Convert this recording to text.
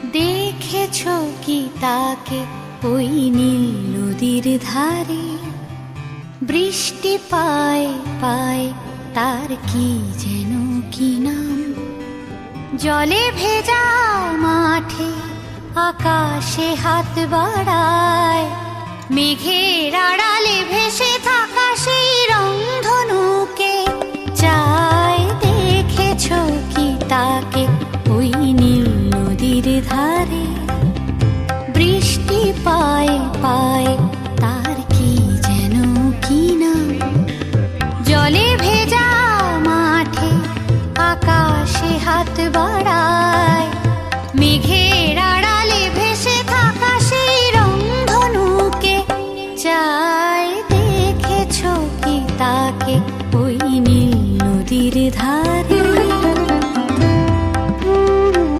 দেখেছ কি তাকে ওই নীল নদীর ধারে? বৃষ্টি পায় পায় তার কি যেন কি নাম। জলে ভেজা মাঠে আকাশে হাত বাড়ায়, মেঘের আড়ালে ভেসে থাকা সেই রংধনুকে চায়। দেখেছ কি তাকে ওই নীল নদীর ধারে? বৃষ্টি পায় পায়